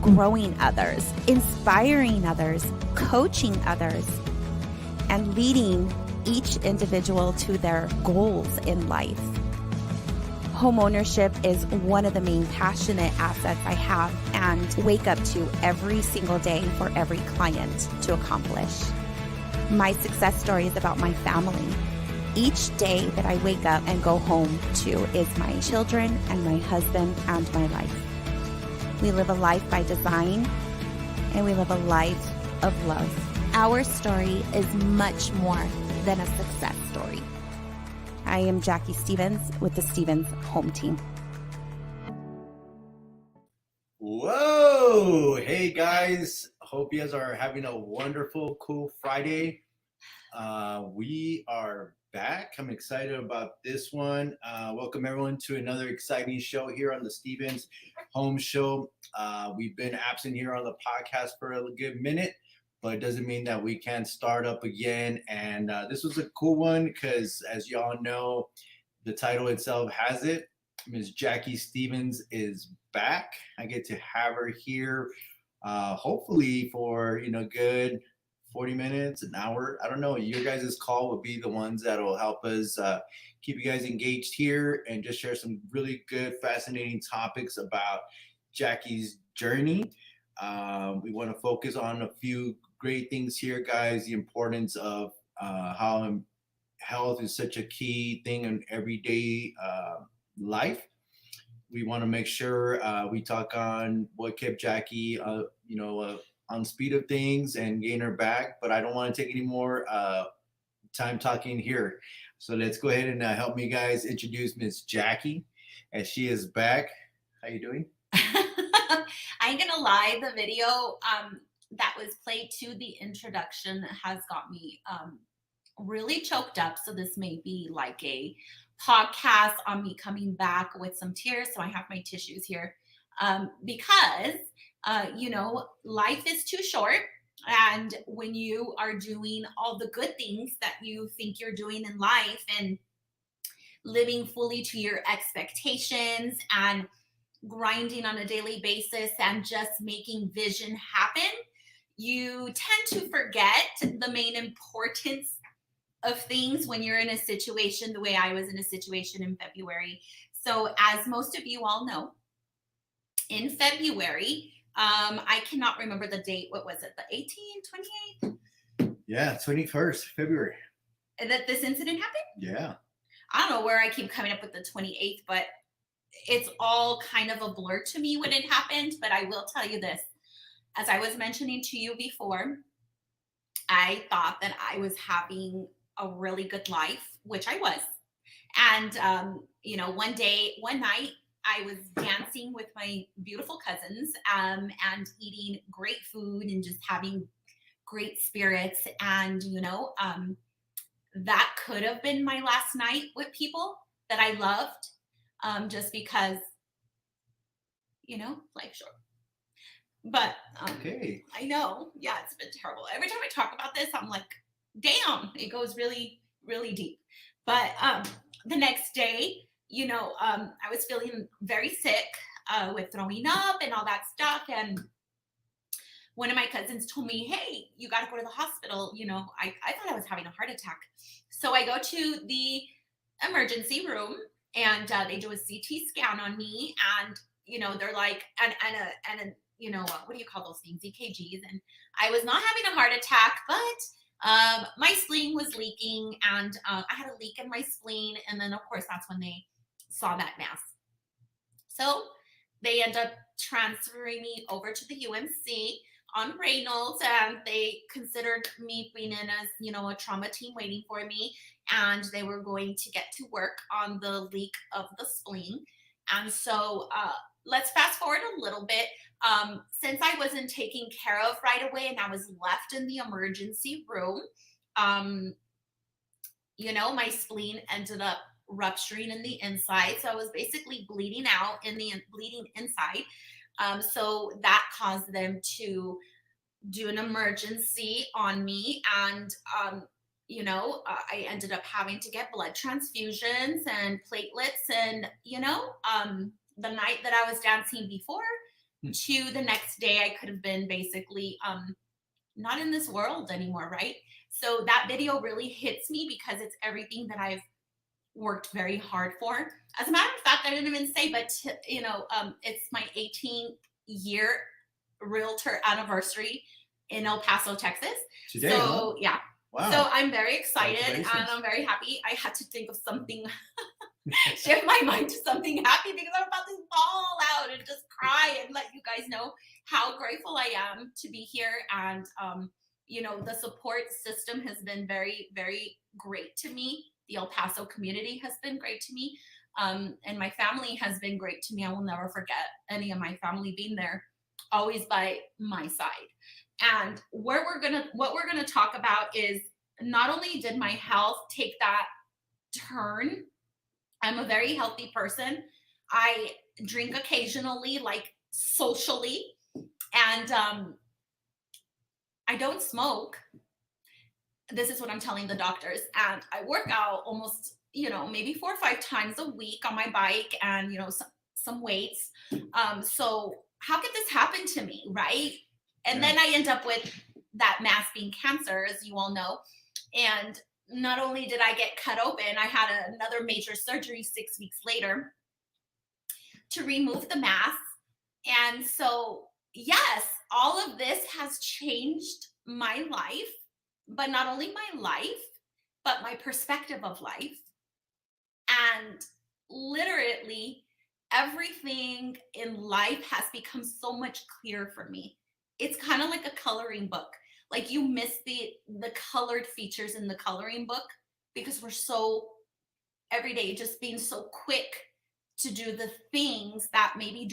growing others, inspiring others, coaching others, and leading each individual to their goals in life. Homeownership is one of the main passionate assets I have and wake up to every single day for every client to accomplish. My success story is about my family. Each day that I wake up and go home to is my children and my husband and my life. We live a life by design, and we live a life of love. Our story is much more than a success story. I am Jackie Stevens with the Stevens Home Team. Whoa! Hey guys, hope you guys are having a wonderful, cool Friday. We are back. I'm excited about this one. Welcome everyone to another exciting show here on the Stevens Home Show. We've been absent here on the podcast for a good minute, but it doesn't mean that we can't start up again. And this was a cool one because, as y'all know, the title itself has it. Ms. Jackie Stevens is back. I get to have her here, hopefully for good 40 minutes, an hour. I don't know. Your guys' call will be the ones that will help us keep you guys engaged here and just share some really good, fascinating topics about Jackie's journey. We want to focus on a few great things here, guys. The importance of how health is such a key thing in everyday life. We want to make sure we talk on what kept Jackie, on speed of things and gain her back. But I don't want to take any more time talking here. So let's go ahead and help me, guys, introduce Miss Jackie, as she is back. How you doing? I ain't gonna lie, the video that was played to the introduction has got me really choked up. So this may be like a podcast on me coming back with some tears. So I have my tissues here because, life is too short. And when you are doing all the good things that you think you're doing in life and living fully to your expectations and grinding on a daily basis and just making vision happen, you tend to forget the main importance of things when you're in a situation the way I was in a situation in February. So as most of you all know, in February, I cannot remember the date. What was it? The 18th, 28th? Yeah, 21st February. That this incident happened? Yeah. I don't know where I keep coming up with the 28th, but it's all kind of a blur to me when it happened. But I will tell you this, as I was mentioning to you before, I thought that I was having a really good life, which I was. And, one night I was dancing with my beautiful cousins and eating great food and just having great spirits. And, that could have been my last night with people that I loved, just because, life short. But okay. I know, yeah, it's been terrible. Every time I talk about this, I'm like, damn, it goes really, really deep. But the next day, I was feeling very sick with throwing up and all that stuff. And one of my cousins told me, hey, you got to go to the hospital. I thought I was having a heart attack. So I go to the emergency room and they do a CT scan on me. And, they're like, and what do you call those things? EKGs. And I was not having a heart attack, but my spleen was leaking and I had a leak in my spleen. And then, of course, that's when they saw that mass. So they end up transferring me over to the UMC on Reynolds, and they considered me being in as, a trauma team waiting for me. And they were going to get to work on the leak of the spleen. And so let's fast forward a little bit. Since I wasn't taken care of right away and I was left in the emergency room, my spleen ended up rupturing in the inside. So I was basically bleeding out bleeding inside. So that caused them to do an emergency on me. And, I ended up having to get blood transfusions and platelets. And, the night that I was dancing before, to the next day I could have been basically not in this world anymore, right? So that video really hits me because it's everything that I've worked very hard for. As a matter of fact, I didn't even say, but it's my 18th year realtor anniversary in El Paso, Texas. Today, so huh? yeah. Wow. So I'm very excited and Congratulations. I'm very happy. I had to think of something, shift my mind to something happy because I'm about to fall out and just cry and let you guys know how grateful I am to be here. And the support system has been very, very great to me. The El Paso community has been great to me. And my family has been great to me. I will never forget any of my family being there, always by my side. And what we're gonna talk about is not only did my health take that turn, I'm a very healthy person. I drink occasionally, like socially, and I don't smoke. This is what I'm telling the doctors. And I work out almost, maybe 4 or 5 times a week on my bike and, some weights. So how could this happen to me, right? And then I end up with that mass being cancer, as you all know. And not only did I get cut open, I had another major surgery 6 weeks later to remove the mass. And so, yes, all of this has changed my life, but not only my life, but my perspective of life. And literally, everything in life has become so much clearer for me. It's kind of like a coloring book. Like you miss the colored features in the coloring book because we're so every day just being so quick to do the things that maybe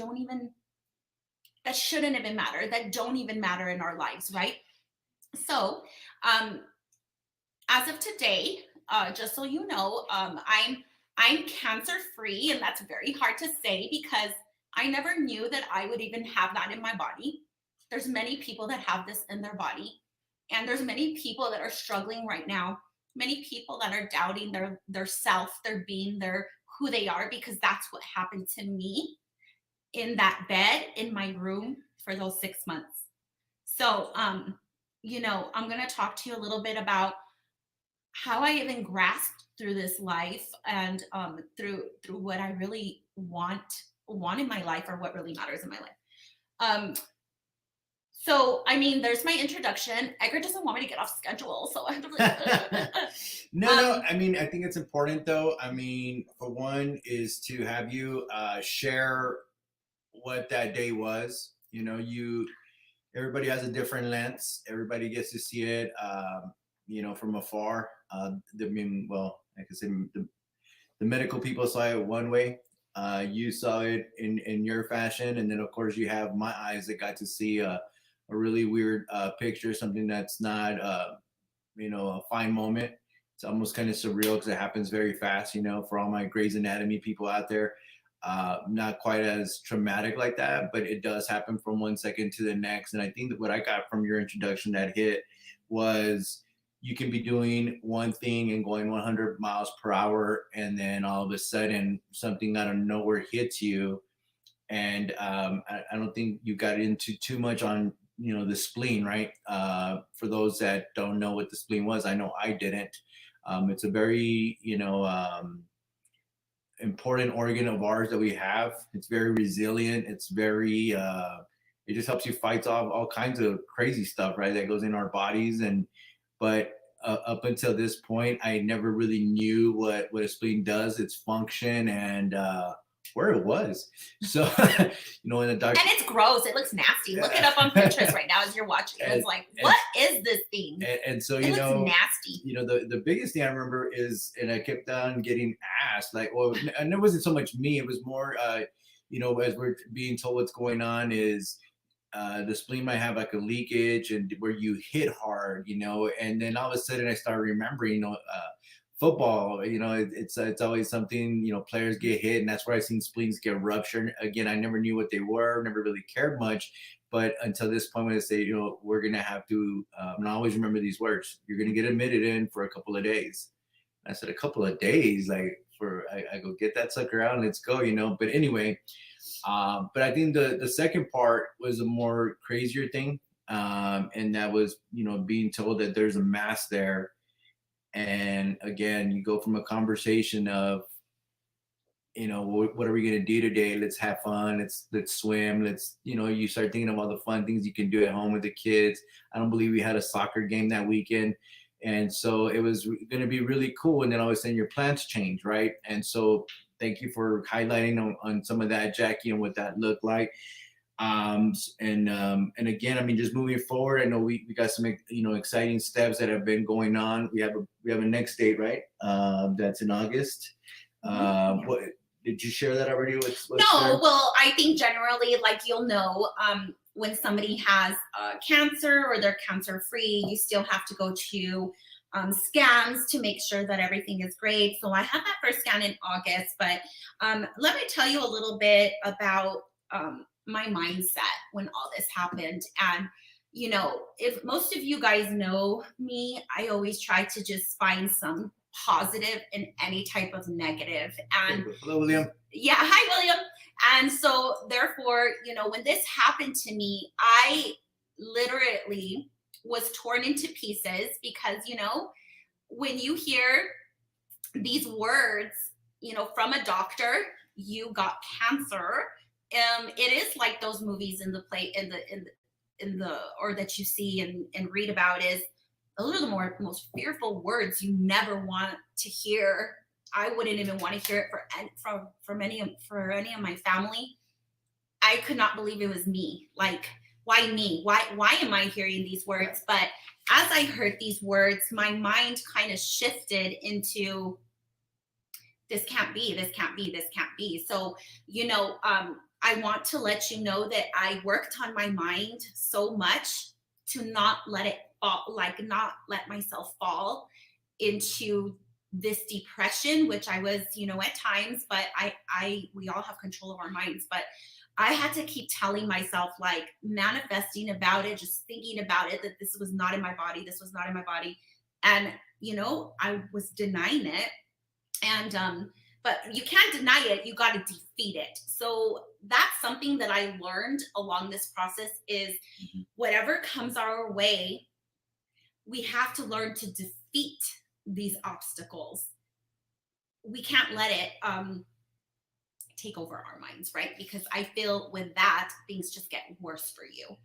that shouldn't even matter, that don't even matter in our lives, right? So as of today, just so you know, I'm cancer free, and that's very hard to say because I never knew that I would even have that in my body. There's many people that have this in their body, and there's many people that are struggling right now. Many people that are doubting their self, their being, their who they are, because that's what happened to me in that bed in my room for those 6 months. So, I'm going to talk to you a little bit about how I even grasped through this life and through what I really want in my life, or what really matters in my life. So, I mean, there's my introduction. Edgar doesn't want me to get off schedule, so I have to. No. I mean, I think it's important, though. I mean, for one, is to have you share what that day was. Everybody has a different lens. Everybody gets to see it, from afar. Like I said, the medical people saw it one way. You saw it in your fashion, and then of course you have my eyes that got to see a really weird picture, something that's not a fine moment. It's almost kind of surreal because it happens very fast. For all my Grey's Anatomy people out there, not quite as traumatic like that, but it does happen from 1 second to the next. And I think that what I got from your introduction that hit was you can be doing one thing and going 100 miles per hour, and then all of a sudden something out of nowhere hits you. And I don't think you got into too much on the spleen, right? For those that don't know what the spleen was, I know I didn't. It's a very important organ of ours that we have. It's very resilient. It's very it just helps you fight off all kinds of crazy stuff, right, that goes in our bodies. But up until this point, I never really knew what a spleen does, its function, and where it was. So, in the doctor. And it's gross. It looks nasty. Look it up on Pinterest right now as you're watching. It's like, what is this thing? And so, it looks nasty. The biggest thing I remember is, and I kept on getting asked, like, well, and it wasn't so much me. It was more, as we're being told what's going on is, the spleen might have like a leakage and where you hit hard, and then all of a sudden I started remembering, football, it's always something, players get hit, and that's where I seen spleens get ruptured. Again, I never knew what they were, never really cared much, but until this point when they say, we're going to have to, and I always remember these words, you're going to get admitted in for a couple of days. And I said, a couple of days, like I go get that sucker out and let's go, but anyway, But I think the second part was a more crazier thing. And that was, being told that there's a mass there. And again, you go from a conversation of, what are we going to do today? Let's have fun. Let's swim. You start thinking of all the fun things you can do at home with the kids. I don't believe we had a soccer game that weekend. And so it was going to be really cool. And then all of a sudden your plans change, right? And so thank you for highlighting on some of that, Jackie, and what that looked like. And again, I mean, just moving forward, I know we got some, exciting steps that have been going on. We have a next date, right? That's in August. What did you share that already? What's No, there? well, I think generally, like, you'll know, when somebody has cancer or they're cancer free, you still have to go to scans to make sure that everything is great. So I had that first scan in August, but let me tell you a little bit about my mindset when all this happened. And if most of you guys know me, I always try to just find some positive in any type of negative. And Hello, William. yeah, hi, William. And so therefore, when this happened to me, I literally was torn into pieces because, when you hear these words, from a doctor, you got cancer. It is like those movies in the or that you see and read about. Is those are the most fearful words you never want to hear. I wouldn't even want to hear it for any of my family. I could not believe it was me. Like, why me? Why am I hearing these words? But as I heard these words, my mind kind of shifted into, this can't be, this can't be, this can't be. So, I want to let you know that I worked on my mind so much to not let it fall, like not let myself fall into this depression, which I was, at times, but we all have control of our minds. But I had to keep telling myself, like, manifesting about it, just thinking about it, that this was not in my body. This was not in my body. And, I was denying it. And, but you can't deny it. You got to defeat it. So that's something that I learned along this process is whatever comes our way, we have to learn to defeat these obstacles. We can't let it take over our minds, right? Because I feel with that, things just get worse for you.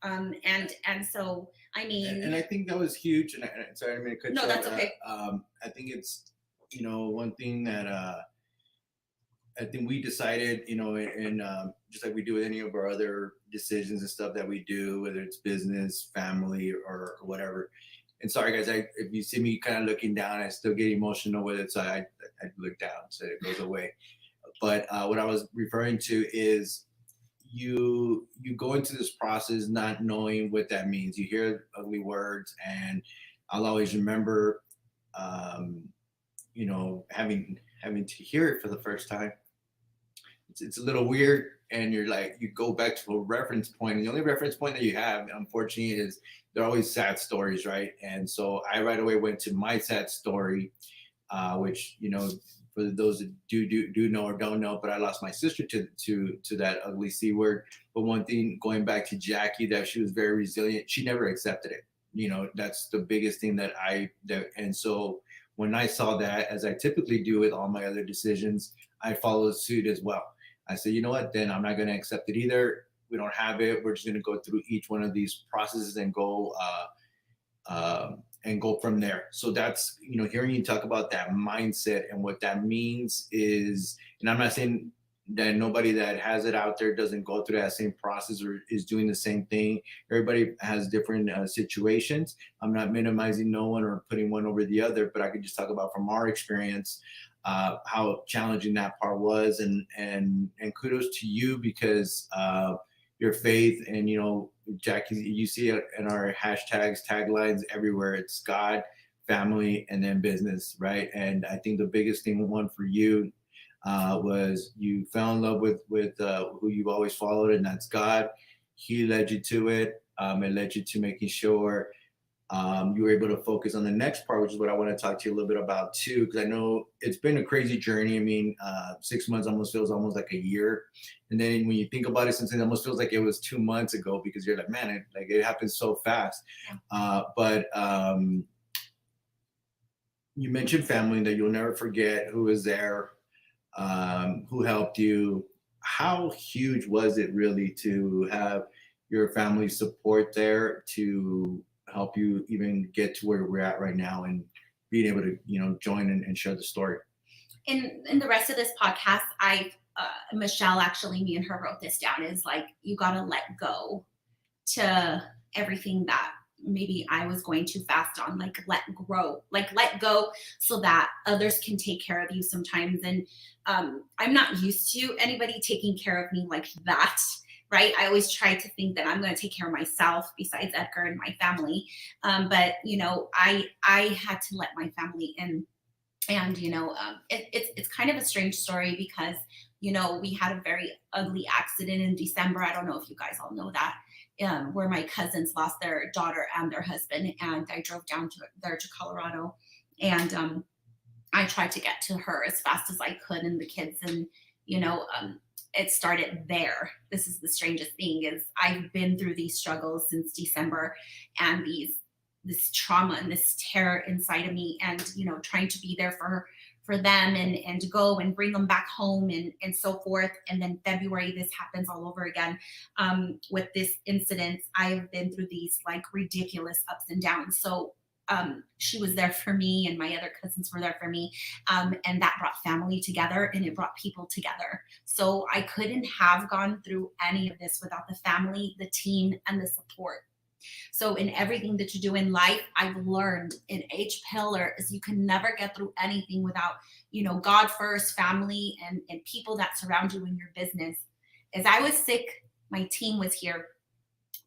And so, I mean, and I think that was huge. And sorry, I'm going to cut you off. No, that's okay. I think it's, one thing that I think we decided, and just like we do with any of our other decisions and stuff that we do, whether it's business, family, or whatever. And sorry, guys, if you see me kind of looking down, I still get emotional with it. So I look down so it goes away. But what I was referring to is you go into this process not knowing what that means. You hear ugly words, and I'll always remember, having to hear it for the first time. It's a little weird, and you're like, you go back to a reference point, and the only reference point that you have, unfortunately, is they're always sad stories, right? And so I right away went to my sad story, which, for those that do know or don't know, but I lost my sister to that ugly C word. But one thing, going back to Jackie, that she was very resilient. She never accepted it. That's the biggest thing and so when I saw that, as I typically do with all my other decisions, I followed suit as well. I said, you know what, then I'm not going to accept it either. We don't have it. We're just going to go through each one of these processes and go from there. So that's, hearing you talk about that mindset and what that means is, and I'm not saying that nobody that has it out there doesn't go through that same process or is doing the same thing. Everybody has different situations. I'm not minimizing no one or putting one over the other, but I could just talk about from our experience, how challenging that part was, and kudos to you because your faith and Jackie, you see it in our hashtags, taglines everywhere. It's God, family, and then business, right? And I think the biggest thing, one for you, was you fell in love with who you've always followed, and that's God. He led you to it. It led you to making sure you were able to focus on the next part, which is what I want to talk to you a little bit about too, because I know it's been a crazy journey. I mean, 6 months almost feels almost like a year, and then when you think about it, sometimes it almost feels like it was 2 months ago because you're like, man, it happens so fast. But you mentioned family that you'll never forget, who was there, who helped you. How huge was it really to have your family support there to help you even get to where we're at right now and being able to, join and share the story? In the rest of this podcast, Michelle, actually, me and her wrote this down, is like, you got to let go to everything that maybe I was going too fast on, like let go so that others can take care of you sometimes. And I'm not used to anybody taking care of me like that. Right. I always try to think that I'm going to take care of myself besides Edgar and my family. But, I had to let my family in. And, it's kind of a strange story because, we had a very ugly accident in December. I don't know if you guys all know that, where my cousins lost their daughter and their husband. And I drove down to Colorado, and I tried to get to her as fast as I could and the kids. And, it started there. This is the strangest thing, is I've been through these struggles since December, and this trauma and this terror inside of me, and trying to be there for them and to go and bring them back home and so forth. And then February, this happens all over again. With this incident, I've been through these like ridiculous ups and downs. So she was there for me, and my other cousins were there for me, and that brought family together, and it brought people together. So I couldn't have gone through any of this without the family, the team, and the support. So in everything that you do in life, I've learned in H pillar is you can never get through anything without, God first, family, and people that surround you in your business. As I was sick, my team was here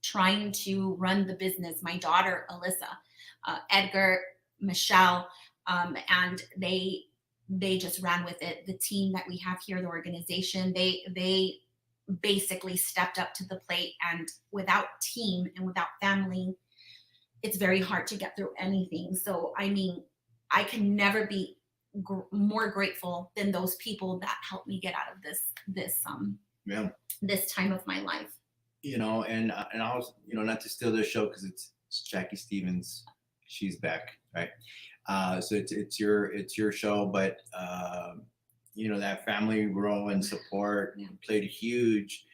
trying to run the business. My daughter, Alyssa, Edgar, Michelle, and they just ran with it. The team that we have here, the organization, they basically stepped up to the plate. And without team and without family, it's very hard to get through anything. So, I mean, I can never be more grateful than those people that helped me get out of this time of my life. And I was, not to steal this show because it's Jackie Stevens. She's back, right? So it's your show, but that family role and support played huge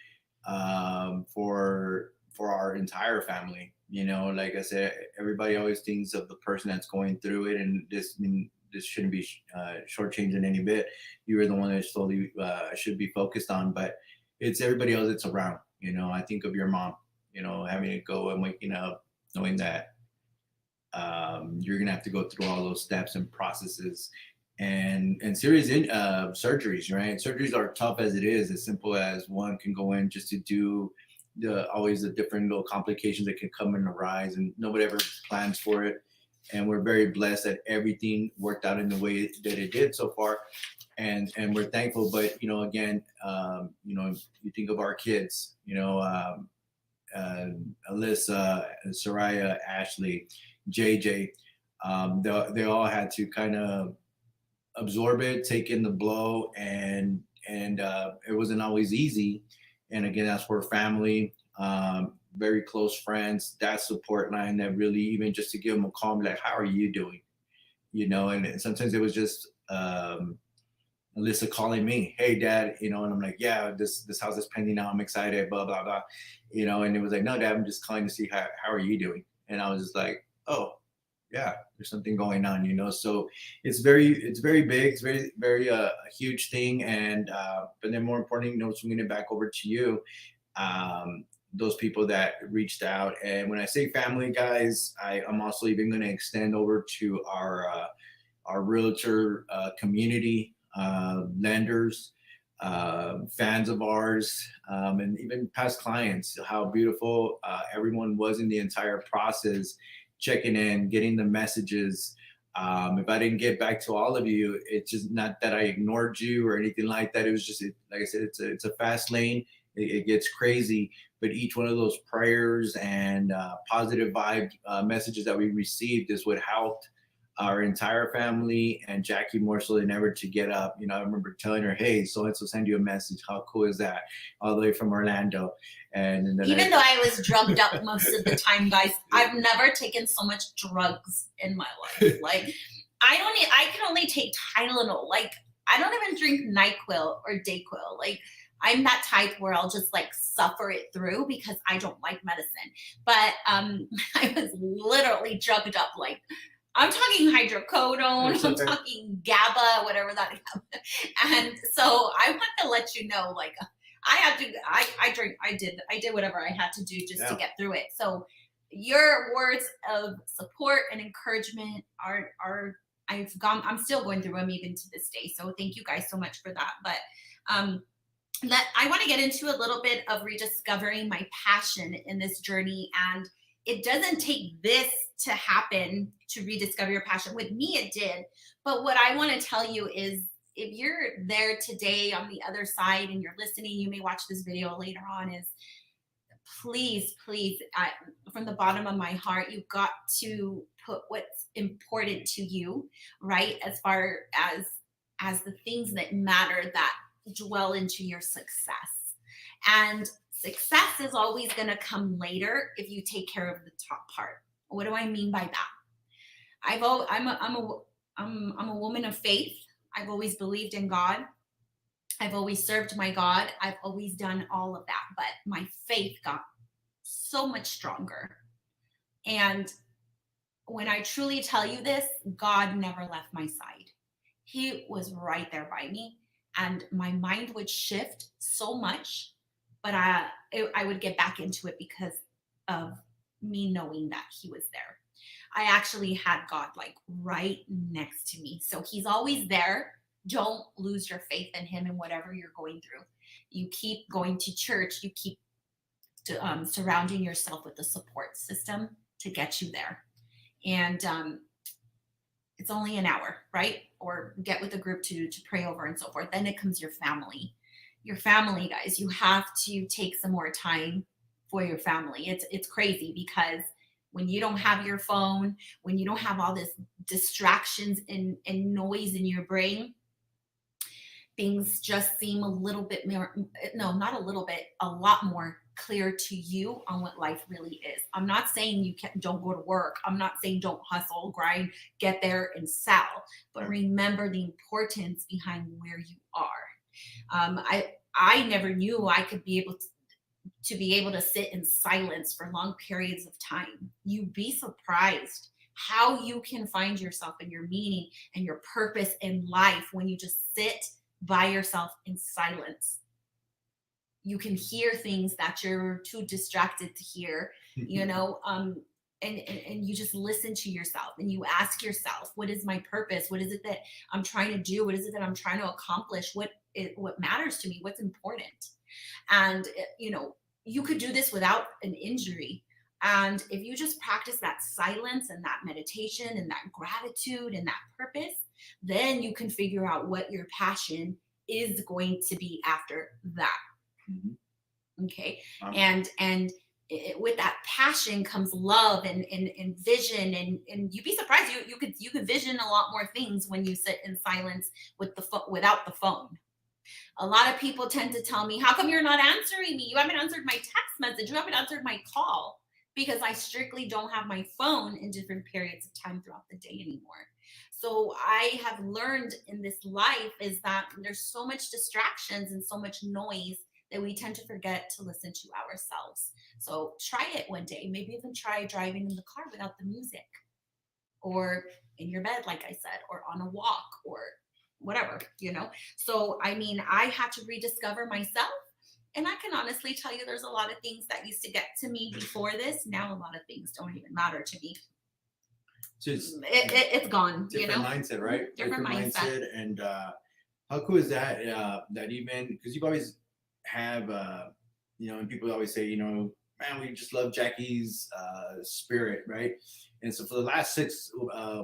for our entire family. Like I said, everybody always thinks of the person that's going through it, and this shouldn't be shortchanging any bit. You were the one that slowly should be focused on, but it's everybody else that's around. I think of your mom, having to go and waking up, knowing that you're gonna have to go through all those steps and processes and serious surgeries, right? Surgeries are tough as it is. As simple as one can go in just to do always the different little complications that can come and arise, and nobody ever plans for it. And we're very blessed that everything worked out in the way that it did so far, and we're thankful. But again, you think of our kids, Alyssa, Soraya, Ashley, JJ, they all had to kind of absorb it, take in the blow, and it wasn't always easy. And again, that's where family, very close friends, that support line that really, even just to give them a call, like, how are you doing? And sometimes it was just Alyssa calling me, hey dad, and I'm like, yeah, this house is pending now, I'm excited, blah blah blah, and it was like, no dad, I'm just calling to see how are you doing. And I was just like, oh yeah, there's something going on, so it's very big, it's very very a huge thing. And but then more importantly, swinging it back over to you, those people that reached out. And when I say family, guys, I'm also even going to extend over to our realtor community, lenders, fans of ours, and even past clients. How beautiful everyone was in the entire process, checking in, getting the messages. If I didn't get back to all of you, it's just not that I ignored you or anything like that. It was just, like I said, it's a fast lane, it gets crazy. But each one of those prayers and positive vibe messages that we received is what helped our entire family and Jackie more so than ever to get up. I remember telling her, "Hey, so and so send you a message. How cool is that?" All the way from Orlando. And then even though I was drugged up most of the time, guys, I've never taken so much drugs in my life. Like, I can only take Tylenol. Like, I don't even drink NyQuil or Dayquil. Like, I'm that type where I'll just like suffer it through because I don't like medicine. But I was literally drugged up. Like, I'm talking hydrocodone, I'm talking GABA, whatever that is. And so I want to let you know, like, I did whatever I had to do just to get through it. So your words of support and encouragement I'm still going through them even to this day. So thank you guys so much for that. But I want to get into a little bit of rediscovering my passion in this journey. And it doesn't take this to happen to rediscover your passion. With me, it did. But what I want to tell you is, if you're there today on the other side and you're listening, you may watch this video later on, is please, from the bottom of my heart, you've got to put what's important to you, right? As far as the things that matter, that dwell into your success. And success is always going to come later if you take care of the top part. What do I mean by that? I'm a woman of faith. I've always believed in God. I've always served my God. I've always done all of that, but my faith got so much stronger. And when I truly tell you this, God never left my side. He was right there by me, and my mind would shift so much, but I would get back into it because of me knowing that he was there. I actually had God like right next to me. So he's always there. Don't lose your faith in him in whatever you're going through. You keep going to church. You keep surrounding yourself with the support system to get you there. And it's only an hour, right? Or get with a group to pray over and so forth. Then it comes your family. Your family, guys, you have to take some more time for your family. It's crazy because when you don't have your phone, when you don't have all this distractions and noise in your brain, things just seem a little bit more, no, not a little bit, a lot more clear to you on what life really is. I'm not saying you don't go to work. I'm not saying don't hustle, grind, get there and sell, but remember the importance behind where you are. I never knew I could be able to sit in silence for long periods of time. You'd be surprised how you can find yourself and your meaning and your purpose in life when you just sit by yourself in silence. You can hear things that you're too distracted to hear, and you just listen to yourself and you ask yourself, what is my purpose? What is it that I'm trying to do? What is it that I'm trying to accomplish? What matters to me? What's important? And, you could do this without an injury. And if you just practice that silence and that meditation and that gratitude and that purpose, then you can figure out what your passion is going to be after that. Mm-hmm. Okay. And with that passion comes love and vision, and you'd be surprised. You could vision a lot more things when you sit in silence without the phone. A lot of people tend to tell me, how come you're not answering me? You haven't answered my text message. You haven't answered my call. Because I strictly don't have my phone in different periods of time throughout the day anymore. So I have learned in this life is that there's so much distractions and so much noise that we tend to forget to listen to ourselves. So try it one day. Maybe even try driving in the car without the music, or in your bed, like I said, or on a walk, or whatever, So, I had to rediscover myself. And I can honestly tell you there's a lot of things that used to get to me before this. Now a lot of things don't even matter to me. Just it's gone. Different mindset, right? Different mindset. And how cool is that? That even because you've always have, and people always say, man, we just love Jackie's spirit, right? And so for the last 6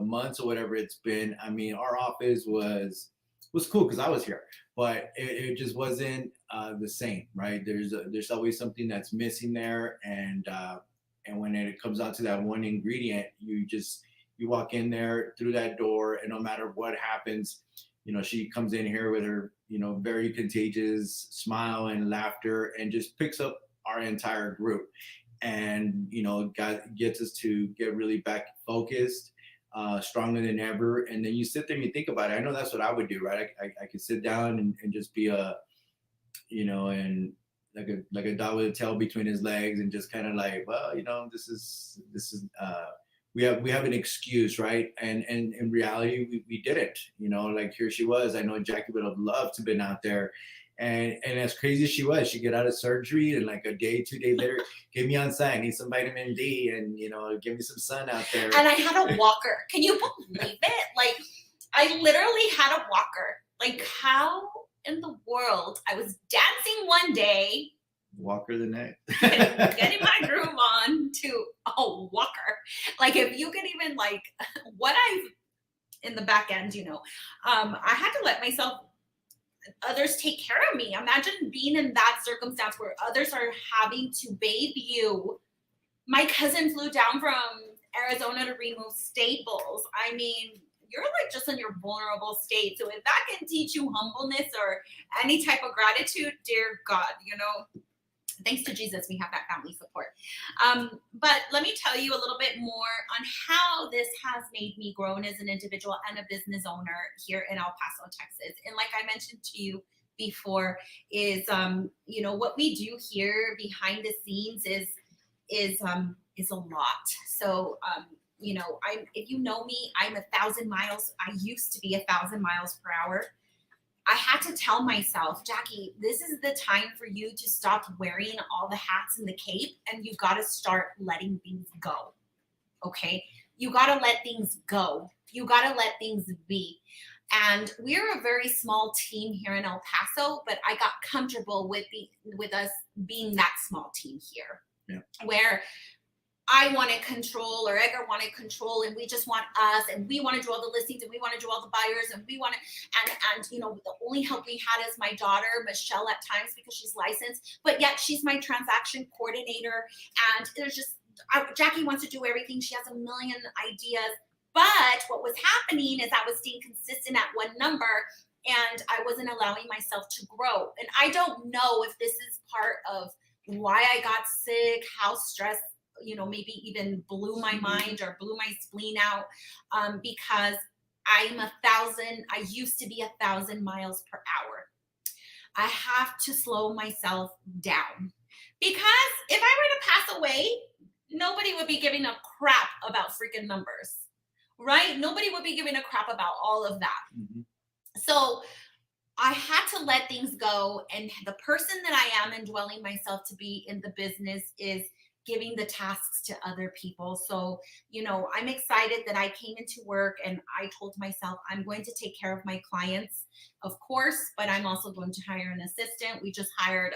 months or whatever it's been, our office was was cool because I was here, but it just wasn't the same, right? There's always something that's missing there, and when it comes out to that one ingredient, you walk in there through that door, and no matter what happens, she comes in here with her very contagious smile and laughter, and just picks up our entire group, and gets us to get really back focused, stronger than ever. And then you sit there and you think about it. I know that's what I would do, right? I could sit down and just be and like a dog with a tail between his legs, and just kind of like, well, this is we have an excuse, right? And in reality, we didn't. Like, here she was. I know Jackie would have loved to been out there. And as crazy as she was, she get out of surgery, and like a day, 2 days later, get me on site. I need some vitamin D, and give me some sun out there. And I had a walker. Can you believe it? Like, I literally had a walker. Like, how in the world? I was dancing one day, walker the next, getting my groove on to a walker. Like, if you could even like what I've in the back end, I had to let others take care of me. Imagine being in that circumstance where others are having to bathe you. My cousin flew down from Arizona to remove staples. I mean, you're like just in your vulnerable state. So if that can teach you humbleness or any type of gratitude, dear God, thanks to Jesus, we have that family support. But let me tell you a little bit more on how this has made me grow as an individual and a business owner here in El Paso, Texas. And like I mentioned to you before, is what we do here behind the scenes is a lot. So if you know me, I'm 1,000 miles. I used to be 1,000 miles per hour. I had to tell myself, Jackie, this is the time for you to stop wearing all the hats and the cape, and you got to start letting things go. Okay? You got to let things go. You got to let things be. And we're a very small team here in El Paso, but I got comfortable with us being that small team here. Yeah. Where I wanted control, or Edgar wanted control, and we just want us, and we want to do all the listings, and we want to do all the buyers, and we want to, and the only help we had is my daughter, Michelle, at times, because she's licensed, but yet she's my transaction coordinator, and there's just, Jackie wants to do everything. She has a million ideas, but what was happening is I was staying consistent at one number, and I wasn't allowing myself to grow. And I don't know if this is part of why I got sick, how stressed, maybe even blew my mind or blew my spleen out, because I used to be 1,000 miles per hour. I have to slow myself down, because if I were to pass away, nobody would be giving a crap about freaking numbers, right? Nobody would be giving a crap about all of that. Mm-hmm. So I had to let things go. And the person that I am indwelling myself to be in the business is giving the tasks to other people. So, I'm excited that I came into work and I told myself I'm going to take care of my clients, of course, but I'm also going to hire an assistant. We just hired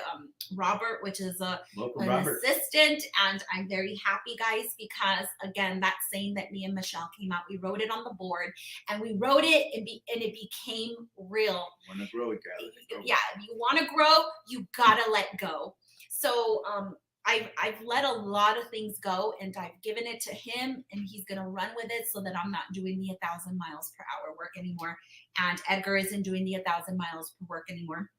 Robert, which is an assistant. And I'm very happy, guys, because again, that saying that me and Michelle came out, we wrote it on the board, and we wrote it and it became real. Want to grow it, guys. Yeah, if you want to grow, you gotta let go. So I've let a lot of things go, and I've given it to him, and he's going to run with it so that I'm not doing the 1,000 miles per hour work anymore. And Edgar isn't doing the 1,000 miles per work anymore.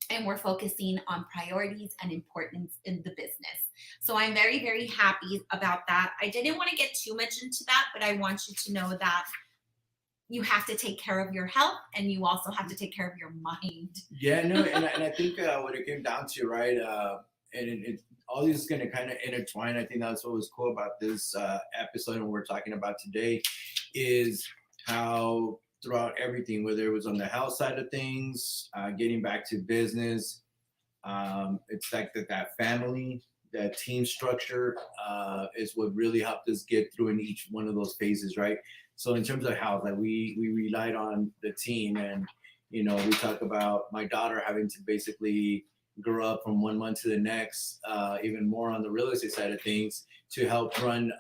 And we're focusing on priorities and importance in the business. So I'm very, very happy about that. I didn't want to get too much into that, but I want you to know that you have to take care of your health, and you also have to take care of your mind. Yeah, no, and I think what it came down to, right, and all these is going to kind of intertwine. I think that's what was cool about this episode and what we're talking about today, is how throughout everything, whether it was on the health side of things, getting back to business, it's like that family, that team structure is what really helped us get through in each one of those phases, right? So in terms of health, like we relied on the team, and we talk about my daughter having to basically grow up from 1 month to the next, even more on the real estate side of things, to help run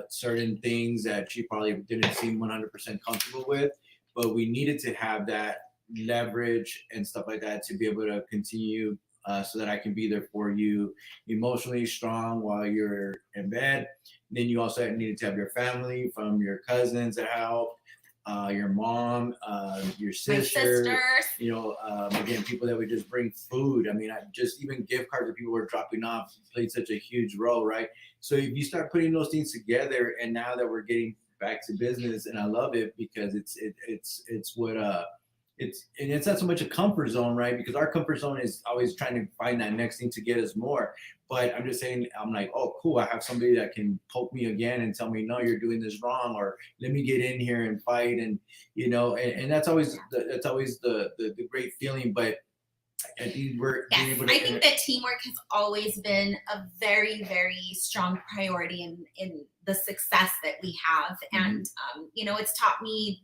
certain things that she probably didn't seem 100% comfortable with. But we needed to have that leverage and stuff like that to be able to continue so that I can be there for you emotionally strong while you're in bed. Then you also needed to have your family, from your cousins that help, your mom, your sister, My sisters. you know, again, people that would just bring food. I mean, I just even gift cards that people were dropping off played such a huge role, right? So if you start putting those things together, and now that we're getting back to business, and I love it because it's what it's not so much a comfort zone, right? Because our comfort zone is always trying to find that next thing to get us more. But I'm just saying, I'm like, oh, cool. I have somebody that can poke me again and tell me, no, you're doing this wrong, or let me get in here and fight, and you know, and that's always the great feeling. But I think we're being able to. I think that teamwork has always been a very, very strong priority in the success that we have, and you know, it's taught me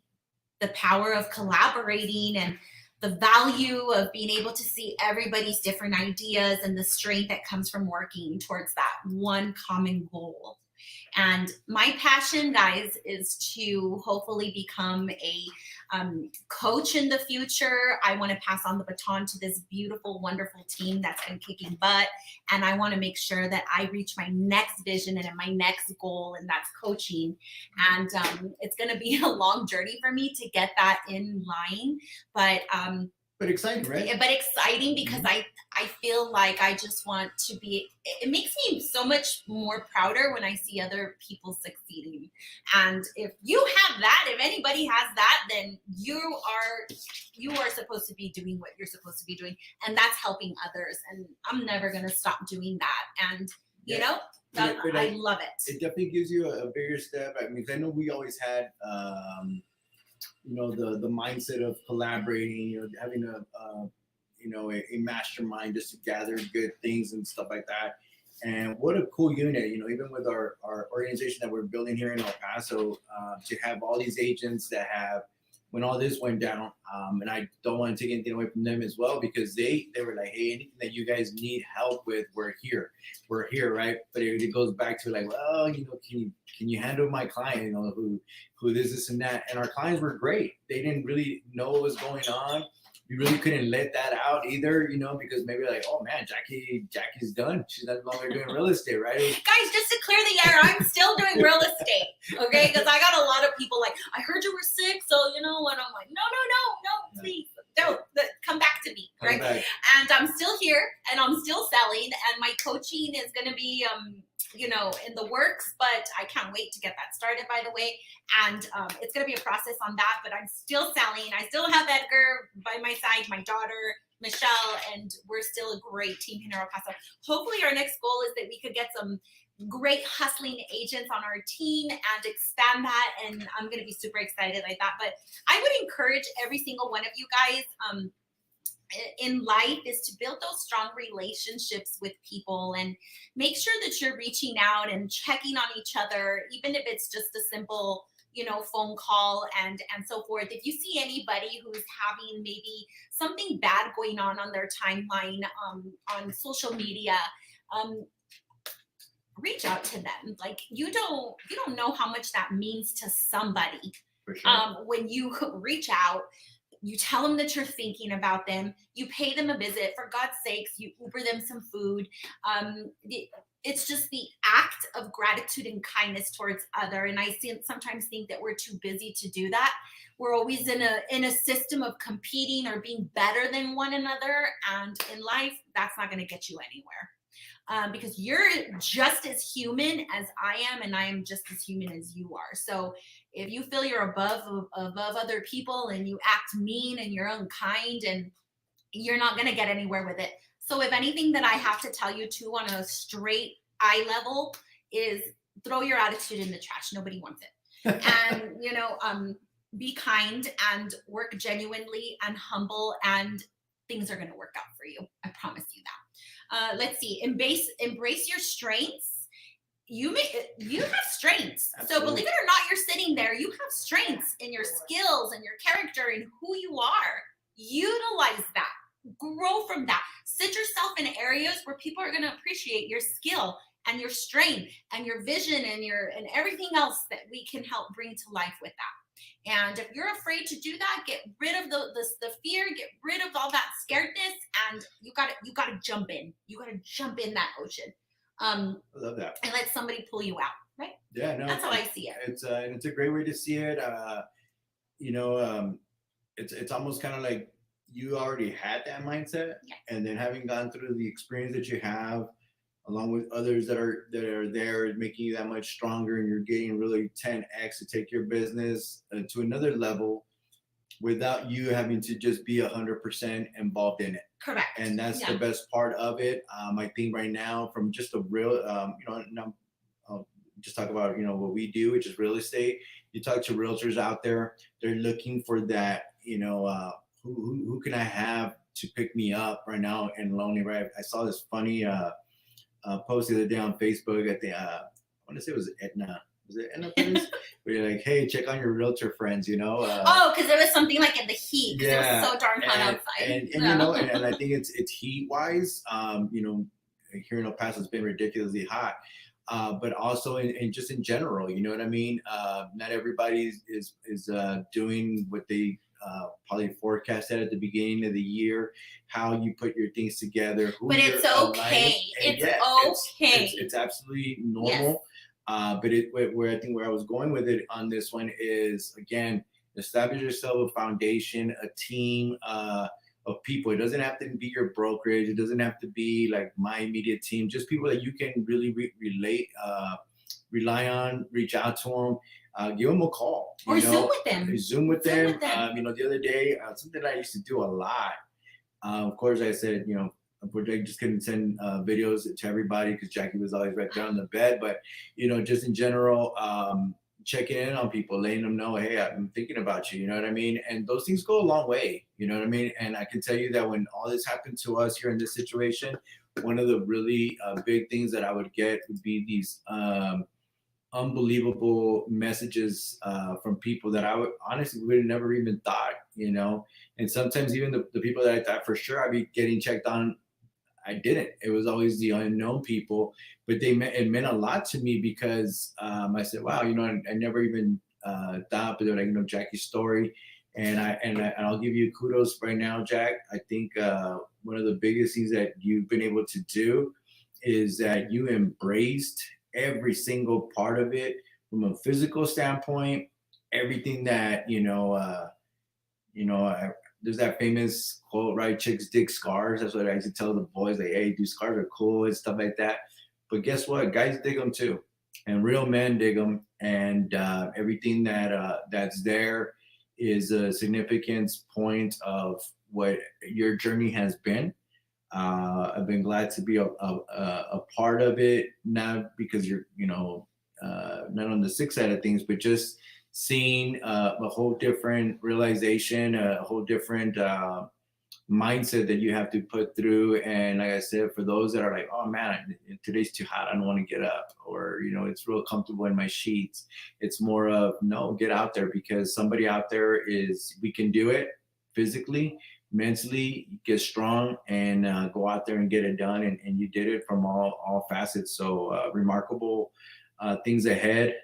the power of collaborating and the value of being able to see everybody's different ideas and the strength that comes from working towards that one common goal. And my passion, guys, is to hopefully become a coach in the future. I want to pass on the baton to this beautiful, wonderful team that's been kicking butt. And I want to make sure that I reach my next vision and my next goal, and that's coaching. And it's going to be a long journey for me to get that in line. But exciting, right? But exciting because I feel like I just want to be, it makes me so much more prouder when I see other people succeeding. And if you have that, if anybody has that, then you are supposed to be doing what you're supposed to be doing. And that's helping others. And I'm never going to stop doing that. And, you know, I love it. It definitely gives you a bigger step. I mean, I know we always had, you know, the mindset of collaborating, you know, having a mastermind just to gather good things and stuff like that. And what a cool unit, you know, even with our organization that we're building here in El Paso, to have all these agents that have, when all this went down, and I don't want to take anything away from them as well, because they were like, hey, anything that you guys need help with, we're here, right? But it goes back to like, well, you know, can you handle my client, you know, who this and that, and our clients were great. They didn't really know what was going on. You really couldn't let that out either, you know, because maybe like, oh man, Jackie's done. She's no longer doing real estate, right? Guys, just to clear the air, I'm still doing real estate, okay? Because I got a lot of people like, I heard you were sick, so you know what? I'm like, no, please, don't come back to me, right? And I'm still here, and I'm still selling, and my coaching is going to be, you know, in the works, but I can't wait to get that started, by the way. And it's going to be a process on that, but I'm still selling. I still have Edgar by my side, my daughter, Michelle, and we're still a great team here in El Paso. Hopefully our next goal is that we could get some great hustling agents on our team and expand that. And I'm going to be super excited like that. But I would encourage every single one of you guys, in life, is to build those strong relationships with people and make sure that you're reaching out and checking on each other, even if it's just a simple, you know, phone call and so forth. If you see anybody who's having maybe something bad going on their timeline, on social media, reach out to them. Like, you don't know how much that means to somebody. For sure. When you reach out, you tell them that you're thinking about them. You pay them a visit. For God's sakes, you Uber them some food. It's just the act of gratitude and kindness towards other. And I sometimes think that we're too busy to do that. We're always in a system of competing or being better than one another. And in life, that's not going to get you anywhere. Because you're just as human as I am, and I am just as human as you are. So if you feel you're above other people and you act mean and you're unkind, and you're not going to get anywhere with it. So if anything that I have to tell you to on a straight eye level is throw your attitude in the trash. Nobody wants it. And, you know, be kind and work genuinely and humble, and things are going to work out for you. I promise you that. Let's see. Embrace your strengths. You have strengths. Absolutely. So believe it or not, you're sitting there. You have strengths in your skills and your character and who you are. Utilize that. Grow from that. Sit yourself in areas where people are going to appreciate your skill and your strength and your vision and everything else that we can help bring to life with that. And if you're afraid to do that, get rid of the fear, get rid of all that scaredness, and you gotta jump in. You gotta jump in that ocean. I love that. And let somebody pull you out, right? Yeah, no, That's how I see it. It's a great way to see it. It's almost kind of like you already had that mindset, Yeah. and then having gone through the experience that you have, along with others that are there, is making you that much stronger, and you're getting really 10x to take your business to another level without you having to just be 100% involved in it. Correct. And that's the best part of it. I think right now, from just a real, I'll just talk about what we do, which is real estate. You talk to realtors out there; they're looking for that. Who can I have to pick me up right now and lonely? Right? I saw this funny post the other day on Facebook. I want to say it was Edna. Was it Edna? Where you're like, hey, check on your realtor friends. Because there was something like in the heat. Because it was so darn hot outside. And I think it's heat wise. Here in El Paso, it's been ridiculously hot. But also in just in general, you know what I mean? Not everybody is doing what they probably forecasted at the beginning of the year, how you put your things together. But it's okay. It's absolutely normal. Yes. But where I was going with it on this one is, again, establish yourself a foundation, a team of people. It doesn't have to be your brokerage. It doesn't have to be like my immediate team. Just people that you can really rely on. Reach out to them. Give them a call. Or Zoom with them. Zoom with them. The other day, something that I used to do a lot. Of course, I said, I just couldn't send videos to everybody because Jackie was always right there on the bed. But, just in general, checking in on people, letting them know, hey, I'm thinking about you. You know what I mean? And those things go a long way. You know what I mean? And I can tell you that when all this happened to us here in this situation, one of the really big things that I would get would be these unbelievable messages from people that I would have never even thought, and sometimes even the people that I thought for sure I'd be getting checked on, I didn't. It was always the unknown people, but it meant a lot to me because I said, wow, I never even thought, but they're like, Jackie's story. And I'll give you kudos right now, Jack. I think one of the biggest things that you've been able to do is that you embraced every single part of it from a physical standpoint, everything that, there's that famous quote, right? Chicks dig scars. That's what I used to tell the boys, like, hey, dude, scars are cool and stuff like that. But guess what? Guys dig them too. And real men dig them. And everything that's there is a significance point of what your journey has been. I've been glad to be a part of it, not because you're, not on the sick side of things, but just seeing a whole different realization, a whole different mindset that you have to put through. And like I said, for those that are like, oh man, today's too hot, I don't want to get up, or it's real comfortable in my sheets. It's more of, no, get out there, because somebody out there we can do it physically, mentally, get strong, and go out there and get it done. And you did it from all facets. So remarkable things ahead.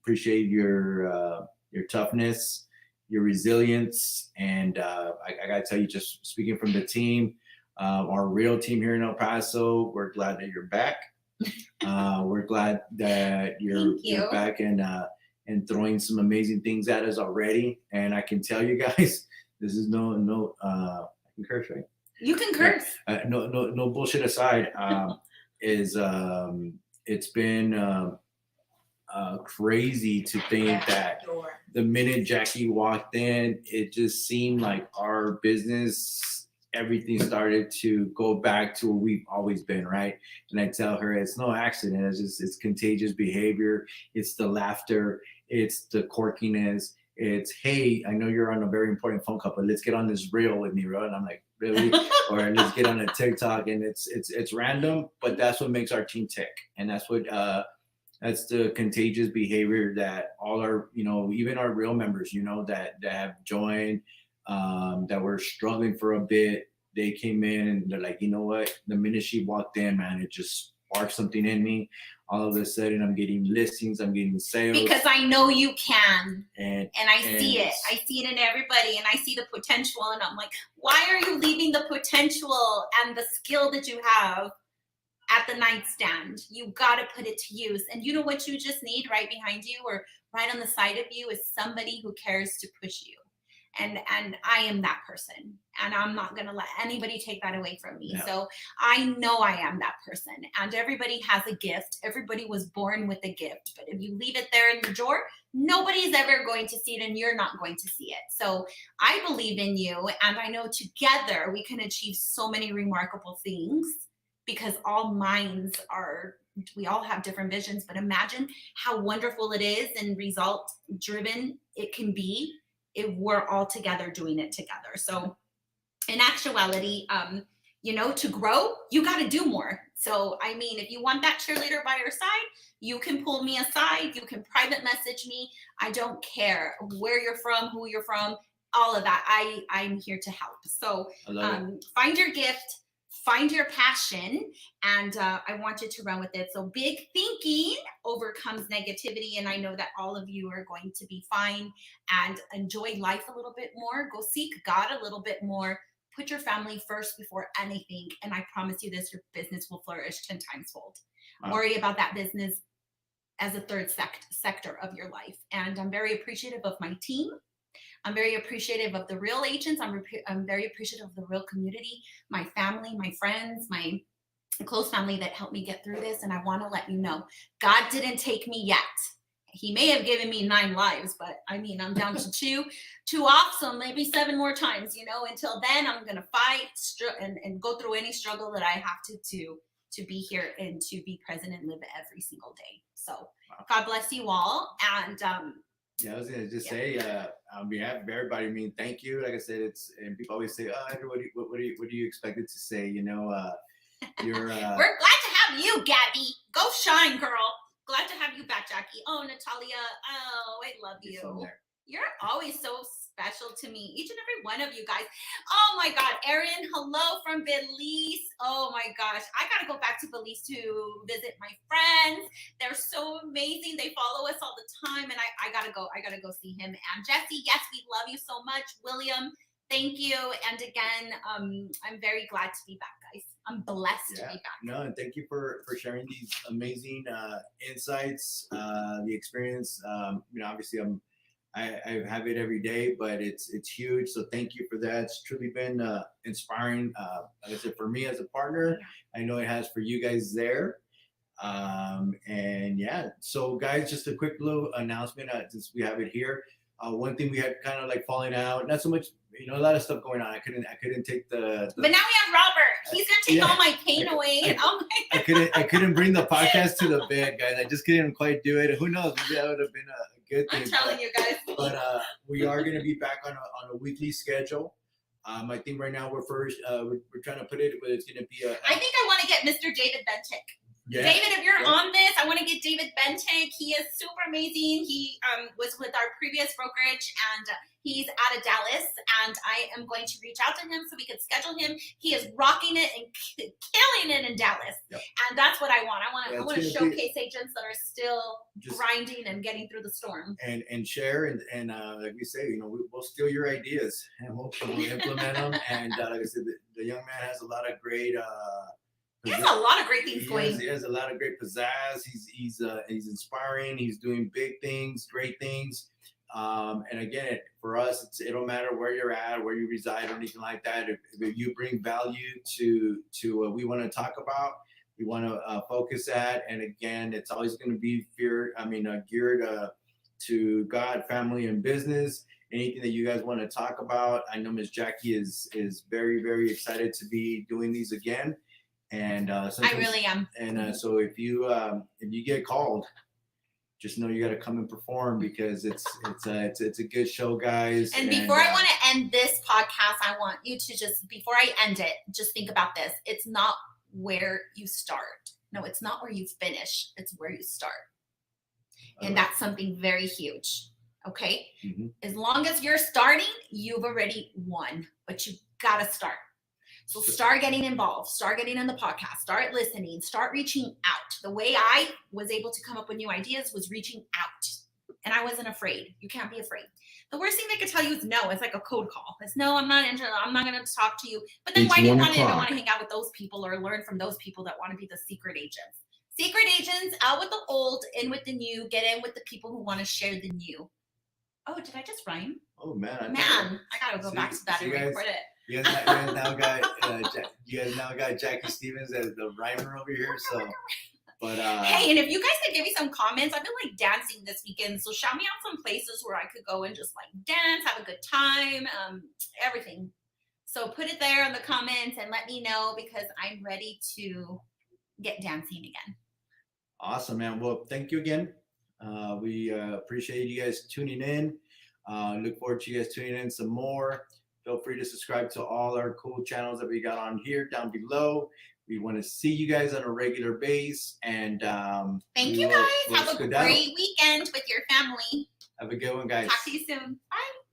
Appreciate your toughness, your resilience, and I gotta tell you, just speaking from the team, our real team here in El Paso, we're glad that you're back. We're glad that you're back and throwing some amazing things at us already. And I can tell you guys, this is no I can curse, right? You can curse. No bullshit aside. It's been crazy to think that the minute Jackie walked in, it just seemed like our business, everything started to go back to where we've always been, right? And I tell her, it's no accident. It's contagious behavior. It's the laughter. It's the quirkiness. It's, hey, I know you're on a very important phone call, but let's get on this reel with me, bro. And I'm like, really? Or let's get on a TikTok. And it's random, but that's what makes our team tick. And that's what that's the contagious behavior that all our, even our real members, that have joined, that were struggling for a bit. They came in and they're like, you know what? The minute she walked in, man, it just sparked something in me. all of a sudden I'm getting listings, I'm getting sales. Because I know you can. And I see it. I see it in everybody, and I see the potential, and I'm like, why are you leaving the potential and the skill that you have at the nightstand? You got to put it to use. And you know what you just need right behind you or right on the side of you is somebody who cares to push you. And I am that person, and I'm not going to let anybody take that away from me. Yeah. So I know I am that person, and everybody has a gift. Everybody was born with a gift, but if you leave it there in the drawer, nobody's ever going to see it, and you're not going to see it. So I believe in you, and I know together we can achieve so many remarkable things because all minds are, we all have different visions, but imagine how wonderful it is and result driven it can be if we're all together doing it together. So in actuality, to grow, you got to do more. So, I mean, if you want that cheerleader by your side, you can pull me aside. You can private message me. I don't care where you're from, who you're from, all of that. I'm here to help. So find your gift, find your passion, and I want you to run with it. So big thinking overcomes negativity, and I know that all of you are going to be fine and enjoy life a little bit more. Go seek God a little bit more. Put your family first before anything, and I promise you this, your business will flourish 10 times fold. Wow. Worry about that business as a third sector of your life. And I'm very appreciative of my team. I'm very appreciative of the real agents. I'm very appreciative of the real community, my family, my friends, my close family that helped me get through this. And I want to let you know, God didn't take me yet. He may have given me 9 lives, but I mean, I'm down to 2 off, so maybe 7 more times, until then I'm going to fight and go through any struggle that I have to be here and to be present and live every single day. So wow. God bless you all. And, yeah, I was gonna just say, on behalf of everybody, I mean, thank you. Like I said, and people always say, "Oh, everybody, what do you expect it to say?" You're. We're glad to have you, Gabby. Go shine, girl. Glad to have you back, Jackie. Oh, Natalia. Oh, I love you. You're always so special to me. Each and every one of you guys. Oh my God, Erin, hello from Belize. Oh my gosh, I gotta go back to Belize to visit my friends. They're so amazing. They follow us all the time, and I gotta go. I gotta go see him. And Jesse, yes, we love you so much. William, thank you. And again, I'm very glad to be back, guys. I'm blessed to be back. No, and thank you for sharing these amazing insights, the experience. Obviously I have it every day, but it's huge. So thank you for that. It's truly been inspiring. Like I said, for me as a partner, I know it has for you guys there. And yeah, so guys, just a quick little announcement since we have it here. One thing we had kind of like falling out, not so much, a lot of stuff going on. I couldn't take the but now we have Robert. He's gonna take all my pain away. I couldn't bring the podcast to the bed, guys. I just couldn't quite do it. Who knows? Maybe that would have been a good thing. I'm telling you guys. But we are gonna be back on a weekly schedule. I think right now we're trying to put it, but it's gonna be I think I want to get Mr. David Bentic. Yeah. David, if you're on this, I want to get David Bentic. He is super amazing. He was with our previous brokerage, and he's out of Dallas, and I am going to reach out to him so we can schedule him. He is rocking it and killing it in Dallas. Yep. And that's what I want. I want to showcase agents that are still grinding and getting through the storm. And share and like we say, we'll steal your ideas and we'll implement them. And like I said, the young man has a lot of great he has a lot of great things going. He has a lot of great pizzazz. He's inspiring. He's doing big things, great things. And again, for us, it don't matter where you're at, where you reside, or anything like that. If you bring value to what we want to talk about, we want to focus at. And again, it's always going to be geared to God, family, and business. Anything that you guys want to talk about. I know Ms. Jackie is very, very excited to be doing these again. And I really am. And so if you get called, just know you got to come and perform because it's a good show, guys. And before I want to end this podcast, I want you to before I end it, just think about this. It's not where you start. No, it's not where you finish. It's where you start. And that's something very huge. Okay. Mm-hmm. As long as you're starting, you've already won, but you got to start. So start getting involved, start getting in the podcast, start listening, start reaching out. The way I was able to come up with new ideas was reaching out. And I wasn't afraid. You can't be afraid. The worst thing they could tell you is no. It's like a code call. It's no, I'm not interested. I'm not going to talk to you. But then why do you don't want to hang out with those people or learn from those people that want to be the secret agents? Secret agents, out with the old, in with the new, get in with the people who want to share the new. Oh, did I just rhyme? Oh, man. I got to go back to that and record it. You guys now got Jackie Stevens as the rhymer over here. So, but hey, and if you guys could give me some comments, I've been like dancing this weekend, so shout me out some places where I could go and just like dance, have a good time, everything. So put it there in the comments and let me know because I'm ready to get dancing again. Awesome, man. Well, thank you again. We appreciate you guys tuning in. Look forward to you guys tuning in some more. Feel free to subscribe to all our cool channels that we got on here down below. We want to see you guys on a regular basis. And thank you guys. Have a great weekend with your family. Have a good one, guys. Talk to you soon. Bye.